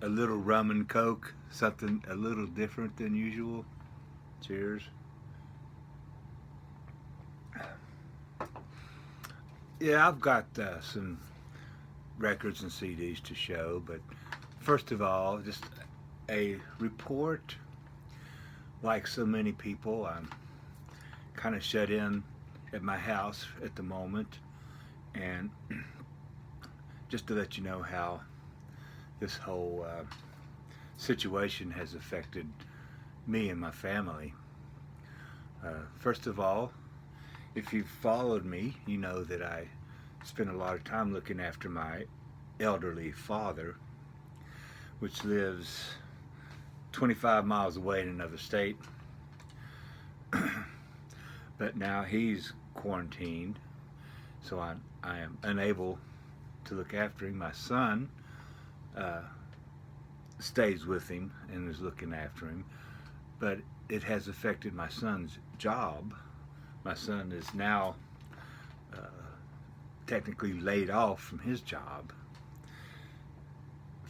a little rum and coke, something a little different than usual. Cheers. Yeah, I've got some records and CDs to show, but first of all, just a report. Like so many people, I'm kind of shut in at my house at the moment, and just to let you know how this whole situation has affected me and my family. First of all, if you've followed me, you know that I spend a lot of time looking after my elderly father, which lives 25 miles away in another state. But now he's quarantined, so I am unable to look after him. My son uh, stays with him and is looking after him, but it has affected my son's job. My son is now uh, technically laid off from his job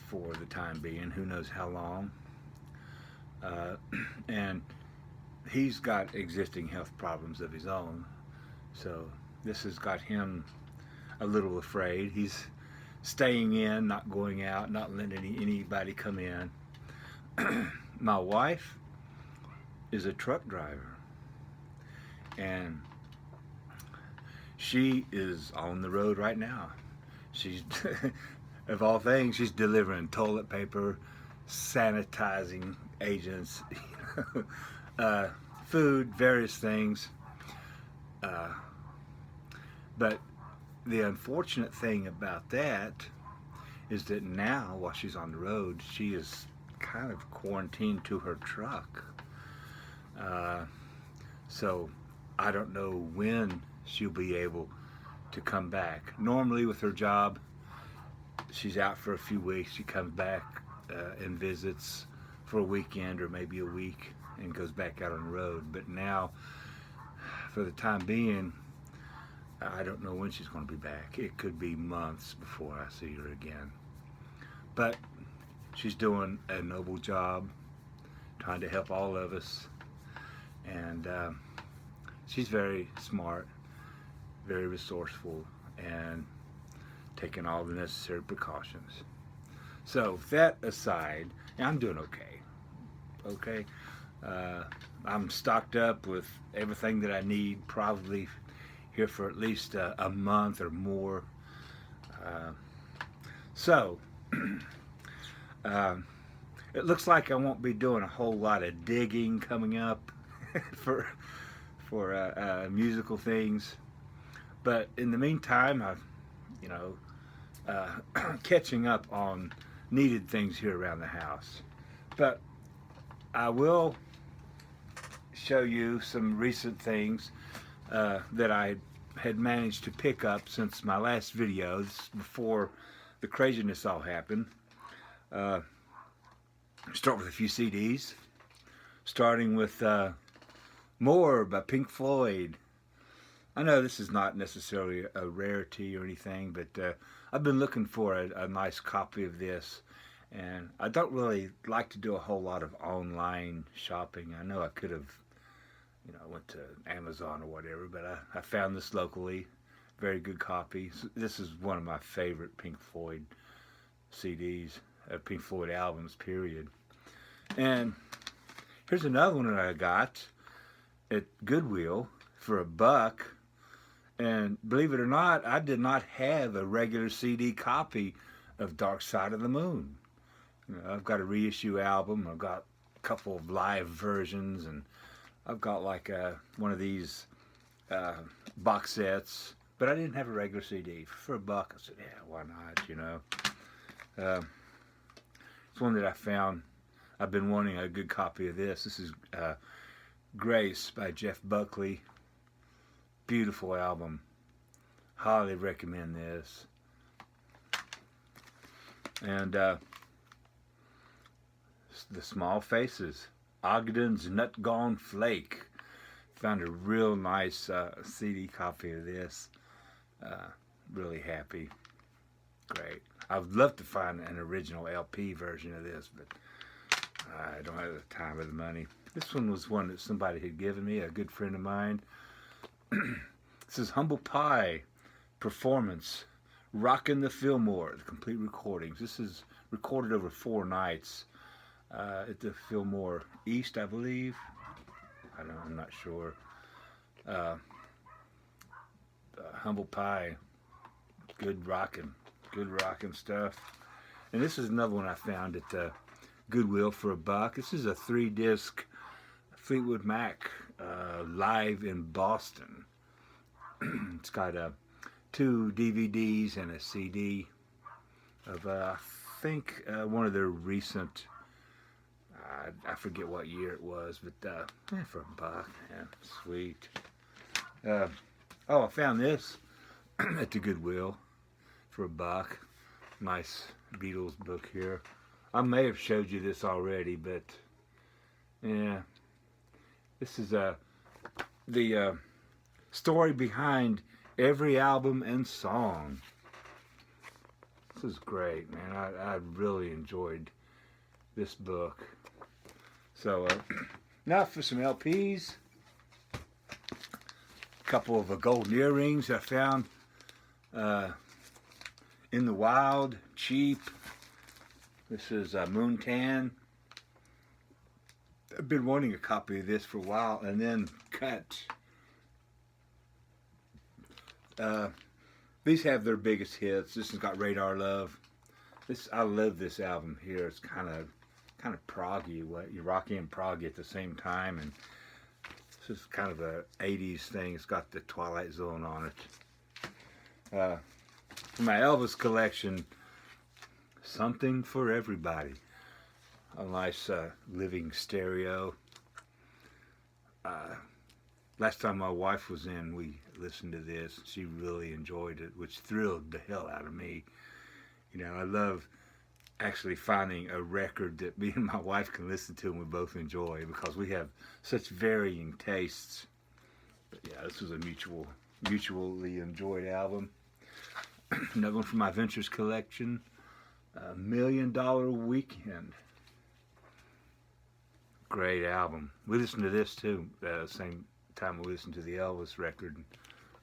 for the time being. Who knows how long? Uh, and he's got existing health problems of his own, so this has got him a little afraid. He's staying in, not going out, not letting anybody come in. My wife is a truck driver, and she is on the road right now. She's, of all things, she's delivering toilet paper, sanitizing agents, uh, food, various things. Uh, but the unfortunate thing about that is that now, while she's on the road, she is kind of quarantined to her truck. Uh, so I don't know when she'll be able to come back. Normally, with her job, she's out for a few weeks. She comes back and visits for a weekend or maybe a week and goes back out on the road. But now, for the time being, I don't know when she's going to be back. It could be months before I see her again. But she's doing a noble job, trying to help all of us. And she's very smart, very resourceful, and taking all the necessary precautions. So, that aside, I'm doing okay. Okay? Uh, I'm stocked up with everything that I need, probably here for at least a month or more. Uh, so, um, it looks like I won't be doing a whole lot of digging coming up for musical things. But in the meantime, I've you know catching up on needed things here around the house. But I will show you some recent things that I had managed to pick up since my last video. This is before the craziness all happened. Uh, Start with a few CDs, starting with More by Pink Floyd. I know this is not necessarily a rarity or anything, but I've been looking for a nice copy of this, and I don't really like to do a whole lot of online shopping. I know I could have, went to Amazon or whatever, but I found this locally. Very good copy. This is one of my favorite Pink Floyd CDs, Pink Floyd albums, period. And here's another one that I got at Goodwill for $1. And believe it or not, I did not have a regular CD copy of Dark Side of the Moon. I've got a reissue album. I've got a couple of live versions, and I've got like one of these box sets. But I didn't have a regular CD for $1. I said, yeah, why not? Uh, it's one that I found. I've been wanting a good copy of this. This is Grace by Jeff Buckley. Beautiful album. Highly recommend this. And The Small Faces. Ogden's Nut Gone Flake. Found a real nice CD copy of this. Really happy. Great. I would love to find an original LP version of this, but I don't have the time or the money. This one was one that somebody had given me, a good friend of mine. This is Humble Pie Performance, Rockin' the Fillmore, the complete recordings. This is recorded over 4 nights at the Fillmore East, I believe. I'm not sure. Humble Pie, good rockin' stuff. And this is another one I found at Goodwill for $1. This is a 3-disc Fleetwood Mac live in Boston. It's got 2 DVDs and a CD of I think one of their recent, I forget what year it was, but for $1, yeah, sweet. Oh, I found this at the Goodwill for $1. Nice Beatles book here. I may have showed you this already, but yeah, this is the story behind every album and song. This is great, man. I really enjoyed this book. So now for some LPs. A couple of golden earrings I found in the wild, cheap. This is Moontan. I've been wanting a copy of this for a while, and then cut. These have their biggest hits. This has got Radar Love. I love this album here. It's kind of proggy, rocky and proggy at the same time, and this is kind of a 80s thing. It's got the Twilight Zone on it. For my Elvis collection, Something for Everybody. A nice living stereo. Last time my wife was in, we listened to this. She really enjoyed it, which thrilled the hell out of me. You know, I love actually finding a record that me and my wife can listen to and we both enjoy, because we have such varying tastes. But yeah, this was a mutually enjoyed album. Another one from my Ventures collection, $1 Million Weekend. Great album. We listened to this too, same time we listened to the Elvis record.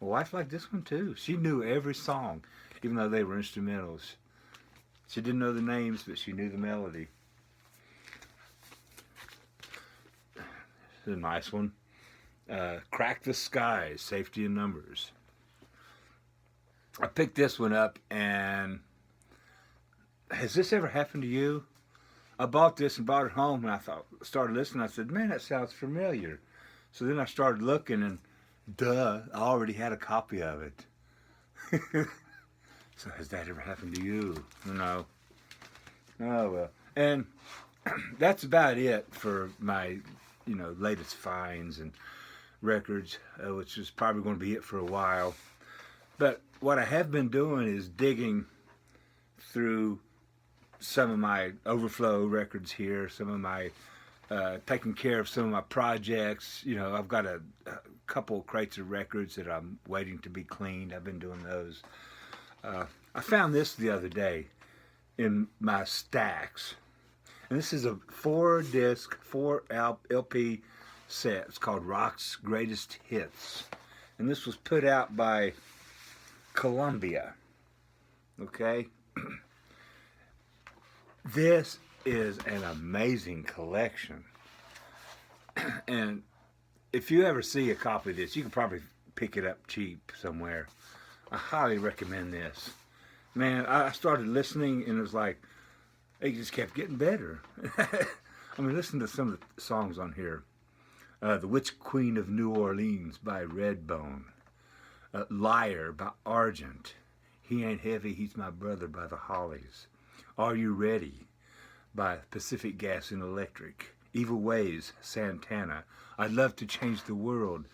My wife liked this one too. She knew every song, even though they were instrumentals. She didn't know the names, but she knew the melody. This is a nice one. Crack the Sky, Safety in Numbers. I picked this one up, and has this ever happened to you? I bought this and brought it home, and started listening. I said, man, that sounds familiar. So then I started looking, and duh, I already had a copy of it. So has that ever happened to you? No. Oh, well. And that's about it for my, latest finds and records, which is probably going to be it for a while. But what I have been doing is digging through some of my overflow records here, some of my taking care of some of my projects. I've got a couple crates of records that I'm waiting to be cleaned. I've been doing those. I found this the other day in my stacks, and this is a 4-disc, 4 LP set. It's called Rock's Greatest Hits, and this was put out by Columbia. Okay. This is an amazing collection, and if you ever see a copy of this, you can probably pick it up cheap somewhere. I highly recommend this. Man, I started listening, and it was like, it just kept getting better. I mean, listen to some of the songs on here. The Witch Queen of New Orleans by Redbone. Liar by Argent. He Ain't Heavy, He's My Brother by the Hollies. Are You Ready by Pacific Gas and Electric. Evil Ways, Santana. I'd Love to Change the World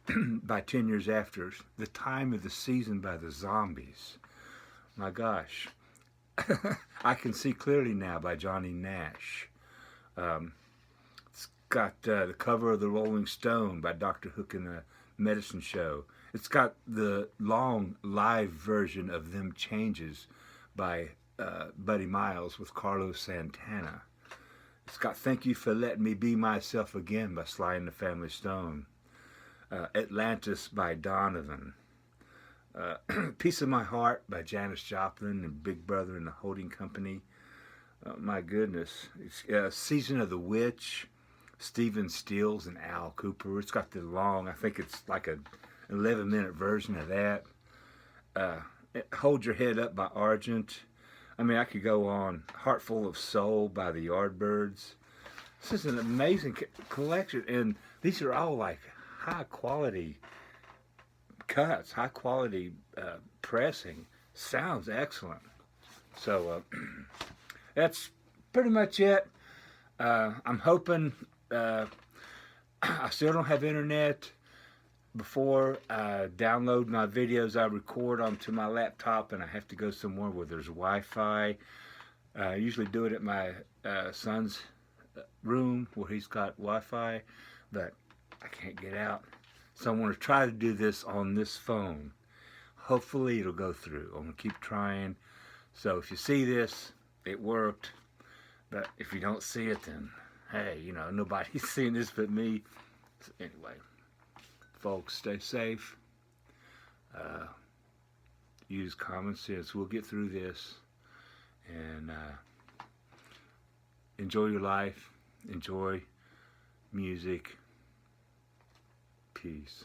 by 10 Years After. The Time of the Season by the Zombies. My gosh. I Can See Clearly Now by Johnny Nash. It's got the cover of the Rolling Stone by Dr. Hook and the Medicine Show. It's got the long live version of Them Changes by Buddy Miles with Carlos Santana. It's got Thank You for Letting Me Be Myself Again by Sly and the Family Stone. Atlantis by Donovan. Piece of My Heart by Janis Joplin and Big Brother and the Holding Company. My goodness. It's Season of the Witch, Stephen Stills and Al Cooper. It's got the long, I think it's like a 11-minute version of that. Hold Your Head Up by Argent. I mean, I could go on. Heart Full of Soul by the Yardbirds. This is an amazing collection, and these are all like high quality cuts, high quality pressing. Sounds excellent. So that's pretty much it. I'm hoping I still don't have internet. Before I download my videos, I record onto my laptop, and I have to go somewhere where there's Wi-Fi. I usually do it at my son's room where he's got Wi-Fi, but I can't get out. So I want to try to do this on this phone. Hopefully it'll go through. I'm going to keep trying. So if you see this, it worked. But if you don't see it, then hey, you know, nobody's seeing this but me. So anyway, folks, stay safe. Use common sense. We'll get through this. And enjoy your life. Enjoy music. Peace.